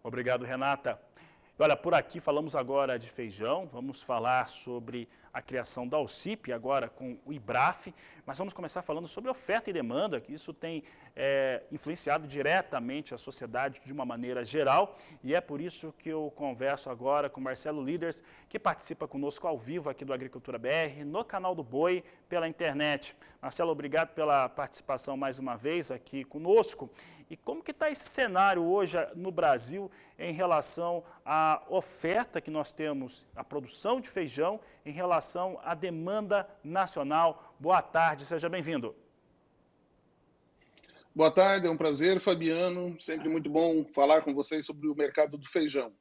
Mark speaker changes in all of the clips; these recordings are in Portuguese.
Speaker 1: Obrigado, Renata. Olha, por aqui falamos agora de feijão, vamos falar sobre a criação da Alcip, agora com o IBRAF, mas vamos começar falando sobre oferta e demanda, que isso tem influenciado diretamente a sociedade de uma maneira geral, e é por isso que eu converso agora com Marcelo Líders, que participa conosco ao vivo aqui do Agricultura BR, no canal do Boi, pela internet. Marcelo, obrigado pela participação mais uma vez aqui conosco. E como que está esse cenário hoje no Brasil em relação à oferta que nós temos, a produção de feijão, em relação à demanda nacional? Boa tarde, seja bem-vindo.
Speaker 2: Boa tarde, é um prazer, Fabiano. Sempre muito bom falar com vocês sobre o mercado do feijão.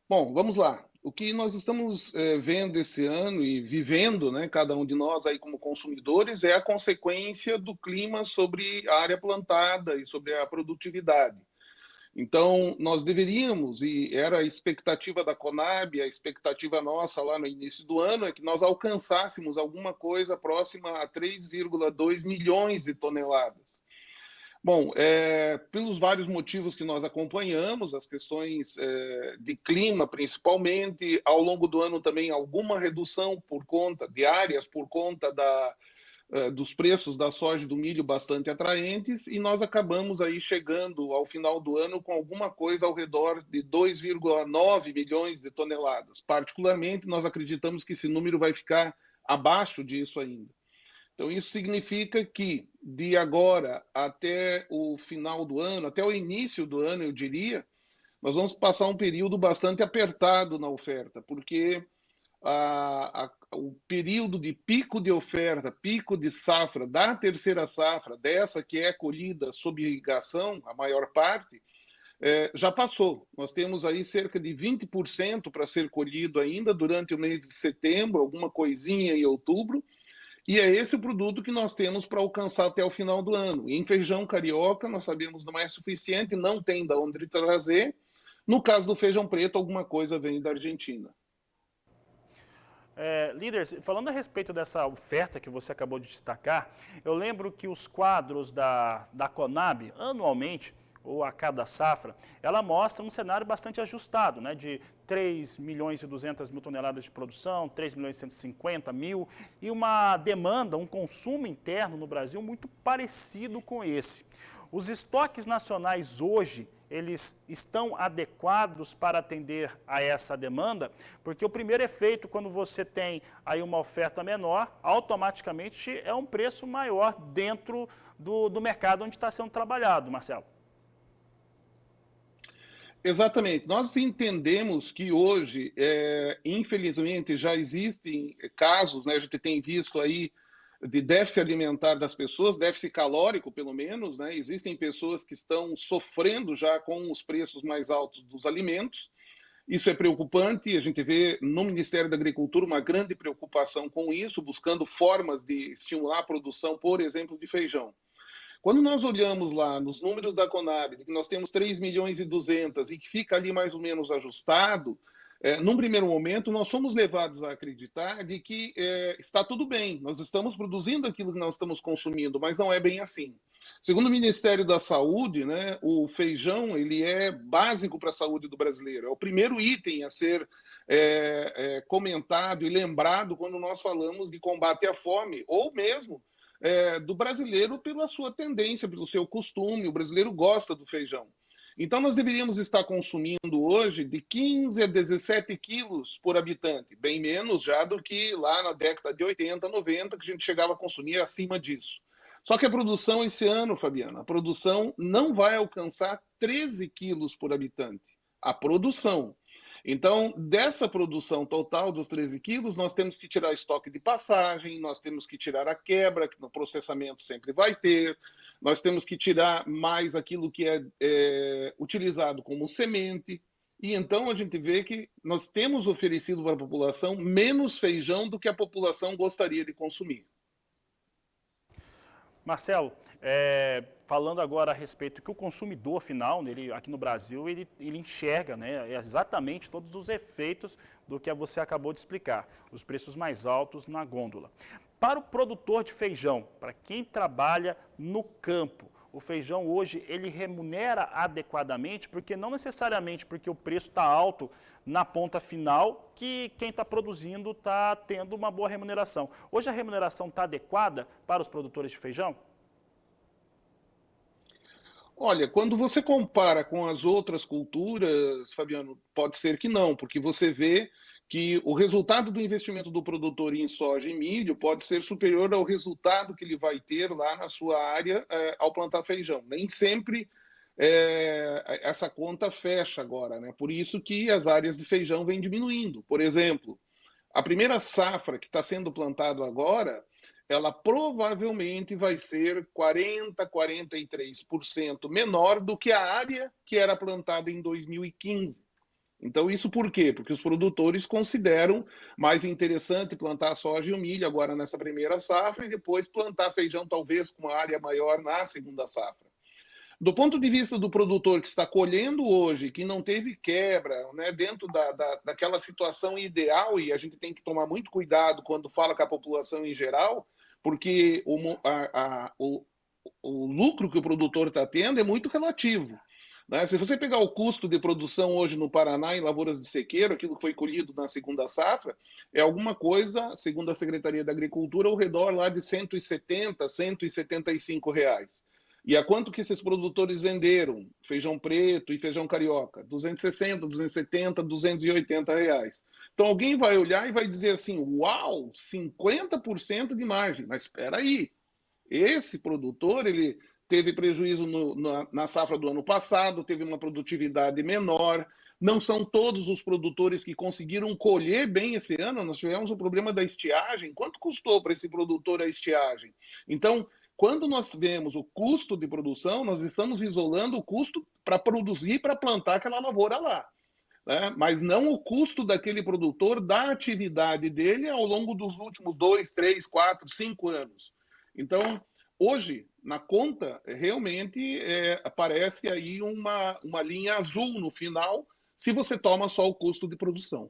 Speaker 2: Bom, vamos lá. O que nós estamos vendo esse ano e vivendo, né, cada um de nós aí como consumidores, é a consequência do clima sobre a área plantada e sobre a produtividade. Então, nós deveríamos, e era a expectativa da Conab, a expectativa nossa lá no início do ano, é que nós alcançássemos alguma coisa próxima a 3,2 milhões de toneladas. Bom, pelos vários motivos que nós acompanhamos, as questões de clima principalmente, ao longo do ano também alguma redução por conta de áreas, por conta dos preços da soja e do milho bastante atraentes, e nós acabamos aí chegando ao final do ano com alguma coisa ao redor de 2,9 milhões de toneladas. Particularmente, nós acreditamos que esse número vai ficar abaixo disso ainda. Então, isso significa que, de agora até o final do ano, até o início do ano, eu diria, nós vamos passar um período bastante apertado na oferta, porque o período de pico de oferta, pico de safra, da terceira safra, dessa que é colhida sob irrigação, a maior parte, já passou. Nós temos aí cerca de 20% para ser colhido ainda durante o mês de setembro, alguma coisinha em outubro, e é esse o produto que nós temos para alcançar até o final do ano. E em feijão carioca, nós sabemos não é suficiente, não tem de onde trazer. No caso do feijão preto, alguma coisa vem da Argentina.
Speaker 1: Líderes, falando a respeito dessa oferta que você acabou de destacar, eu lembro que os quadros da Conab, anualmente, ou a cada safra, ela mostra um cenário bastante ajustado, né, de 3 milhões e 200 mil toneladas de produção, 3 milhões e 150 mil, e uma demanda, um consumo interno no Brasil muito parecido com esse. Os estoques nacionais hoje, eles estão adequados para atender a essa demanda? Porque o primeiro efeito, quando você tem aí uma oferta menor, automaticamente é um preço maior dentro do mercado onde está sendo trabalhado, Marcelo.
Speaker 2: Exatamente. Nós entendemos que hoje, infelizmente, já existem casos, né, a gente tem visto aí de déficit alimentar das pessoas, déficit calórico pelo menos, né? Existem pessoas que estão sofrendo já com os preços mais altos dos alimentos. Isso é preocupante, a gente vê no Ministério da Agricultura uma grande preocupação com isso, buscando formas de estimular a produção, por exemplo, de feijão. Quando nós olhamos lá nos números da Conab, de que nós temos 3 milhões e 200 e que fica ali mais ou menos ajustado, num primeiro momento nós fomos levados a acreditar de que está tudo bem, nós estamos produzindo aquilo que nós estamos consumindo, mas não é bem assim. Segundo o Ministério da Saúde, né, o feijão ele é básico para a saúde do brasileiro, é o primeiro item a ser comentado e lembrado quando nós falamos de combate à fome, ou mesmo do brasileiro pela sua tendência, pelo seu costume. O brasileiro gosta do feijão. Então, nós deveríamos estar consumindo hoje de 15 a 17 quilos por habitante, bem menos já do que lá na década de 80, 90, que a gente chegava a consumir acima disso. Só que a produção esse ano, Fabiana, a produção não vai alcançar 13 quilos por habitante. A produção. Então, dessa produção total dos 13 quilos, nós temos que tirar estoque de passagem, nós temos que tirar a quebra, que no processamento sempre vai ter, nós temos que tirar mais aquilo que é utilizado como semente. E então a gente vê que nós temos oferecido para a população menos feijão do que a população gostaria de consumir.
Speaker 1: Marcelo, falando agora a respeito que o consumidor final, aqui no Brasil, ele enxerga, né, exatamente todos os efeitos do que você acabou de explicar, os preços mais altos na gôndola. Para o produtor de feijão, para quem trabalha no campo, o feijão hoje ele remunera adequadamente, porque não necessariamente porque o preço está alto na ponta final que quem está produzindo está tendo uma boa remuneração. Hoje a remuneração está adequada para os produtores de feijão?
Speaker 2: Olha, quando você compara com as outras culturas, Fabiano, pode ser que não, porque você vê que o resultado do investimento do produtor em soja e milho pode ser superior ao resultado que ele vai ter lá na sua área ao plantar feijão. Nem sempre essa conta fecha agora, né? Por isso que as áreas de feijão vêm diminuindo. Por exemplo, a primeira safra que está sendo plantado agora, ela provavelmente vai ser 40, 43% menor do que a área que era plantada em 2015. Então, isso por quê? Porque os produtores consideram mais interessante plantar soja e o milho agora nessa primeira safra e depois plantar feijão, talvez com uma área maior na segunda safra. Do ponto de vista do produtor que está colhendo hoje, que não teve quebra, né, dentro daquela situação ideal, e a gente tem que tomar muito cuidado quando fala com a população em geral, porque o lucro que o produtor está tendo é muito relativo. Né? Se você pegar o custo de produção hoje no Paraná, em lavouras de sequeiro, aquilo que foi colhido na segunda safra, é alguma coisa, segundo a Secretaria da Agricultura, ao redor lá de 170, R$ 175. E a quanto que esses produtores venderam feijão preto e feijão carioca? 260, 270, R$ 280. Então alguém vai olhar e vai dizer assim, uau, 50% de margem. Mas espera aí, esse produtor ele teve prejuízo na safra do ano passado, teve uma produtividade menor. Não são todos os produtores que conseguiram colher bem esse ano. Nós tivemos o problema da estiagem. Quanto custou para esse produtor a estiagem? Então, quando nós vemos o custo de produção, nós estamos isolando o custo para produzir, para plantar aquela lavoura lá. Né? Mas não o custo daquele produtor, da atividade dele ao longo dos últimos 2, 3, 4, 5 anos. Então, hoje, na conta, realmente aparece aí uma linha azul no final, se você toma só o custo de produção.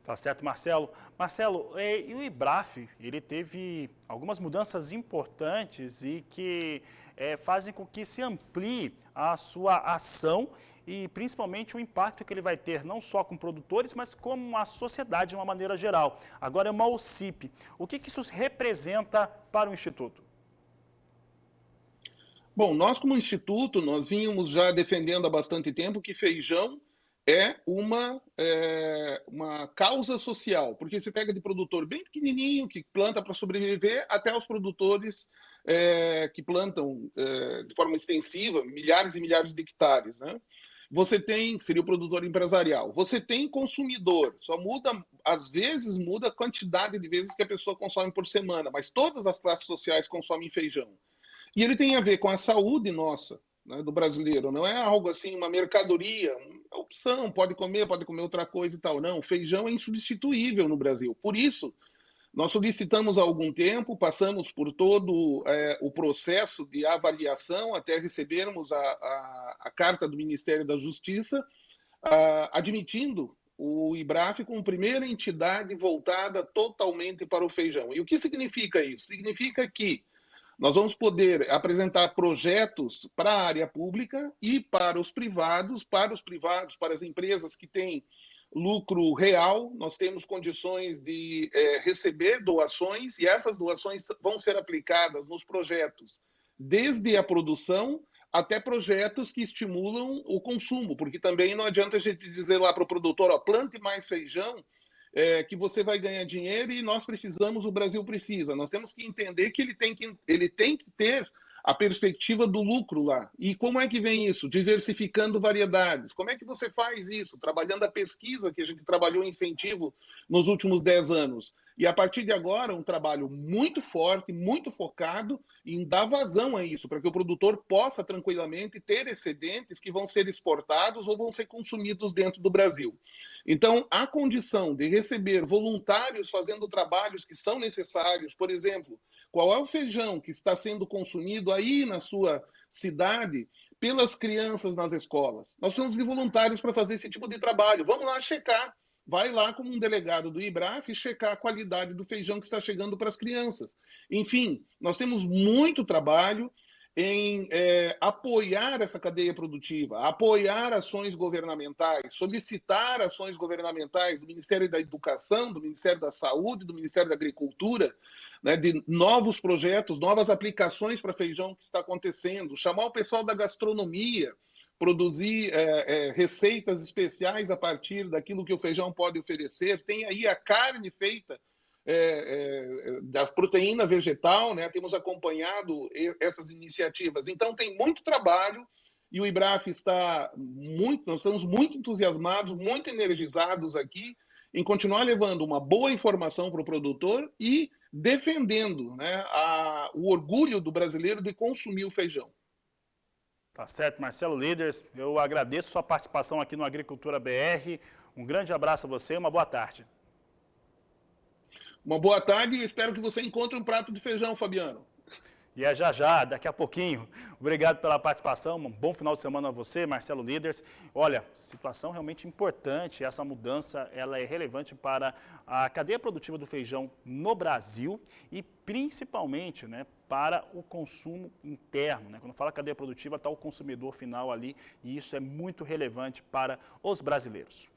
Speaker 1: Tá certo, Marcelo. Marcelo, e o IBRAF, ele teve algumas mudanças importantes e que fazem com que se amplie a sua ação e principalmente o impacto que ele vai ter não só com produtores, mas com a sociedade de uma maneira geral. Agora é uma OCIP. O que isso representa para o Instituto?
Speaker 2: Bom, nós como Instituto, nós vínhamos já defendendo há bastante tempo que feijão uma causa social, porque você pega de produtor bem pequenininho, que planta para sobreviver, até os produtores que plantam de forma extensiva, milhares e milhares de hectares, né? Você tem, que seria o produtor empresarial, você tem consumidor, só muda, às vezes muda a quantidade de vezes que a pessoa consome por semana, mas todas as classes sociais consomem feijão. E ele tem a ver com a saúde nossa, né, do brasileiro. Não é algo assim, uma mercadoria, uma opção, pode comer outra coisa e tal. Não, feijão é insubstituível no Brasil. Por isso, nós solicitamos há algum tempo, passamos por todo o processo de avaliação até recebermos a carta do Ministério da Justiça, admitindo o IBRAF como primeira entidade voltada totalmente para o feijão. E o que significa isso? Significa que nós vamos poder apresentar projetos para a área pública e para os privados, para as empresas que têm lucro real. Nós temos condições de receber doações e essas doações vão ser aplicadas nos projetos, desde a produção até projetos que estimulam o consumo, porque também não adianta a gente dizer lá para o produtor, ó, plante mais feijão, que você vai ganhar dinheiro e nós precisamos, o Brasil precisa. Nós temos que entender que ele tem que ter a perspectiva do lucro lá. E como é que vem isso? Diversificando variedades. Como é que você faz isso? Trabalhando a pesquisa que a gente trabalhou em incentivo nos últimos 10 anos. E a partir de agora, um trabalho muito forte, muito focado em dar vazão a isso, para que o produtor possa tranquilamente ter excedentes que vão ser exportados ou vão ser consumidos dentro do Brasil. Então, a condição de receber voluntários fazendo trabalhos que são necessários, por exemplo, qual é o feijão que está sendo consumido aí na sua cidade pelas crianças nas escolas? Nós precisamos de voluntários para fazer esse tipo de trabalho. Vamos lá checar. vai lá como um delegado do IBRAF checar a qualidade do feijão que está chegando para as crianças. Enfim, nós temos muito trabalho em apoiar essa cadeia produtiva, apoiar ações governamentais, solicitar ações governamentais do Ministério da Educação, do Ministério da Saúde, do Ministério da Agricultura, né, de novos projetos, novas aplicações para feijão que está acontecendo, chamar o pessoal da gastronomia, produzir receitas especiais a partir daquilo que o feijão pode oferecer. Tem aí a carne feita da proteína vegetal, né? Temos acompanhado essas iniciativas. Então, tem muito trabalho e o IBRAF nós estamos muito entusiasmados, muito energizados aqui em continuar levando uma boa informação para o produtor e defendendo, né, o orgulho do brasileiro de consumir o feijão.
Speaker 1: Tá certo, Marcelo Líderes, eu agradeço sua participação aqui no Agricultura BR. Um grande abraço a você e uma boa tarde.
Speaker 2: Uma boa tarde e espero que você encontre um prato de feijão, Fabiano.
Speaker 1: E é já já, daqui a pouquinho. Obrigado pela participação, um bom final de semana a você, Marcelo Líderes. Olha, situação realmente importante, essa mudança ela é relevante para a cadeia produtiva do feijão no Brasil e principalmente, né, para o consumo interno, né? Quando fala cadeia produtiva, está o consumidor final ali e isso é muito relevante para os brasileiros.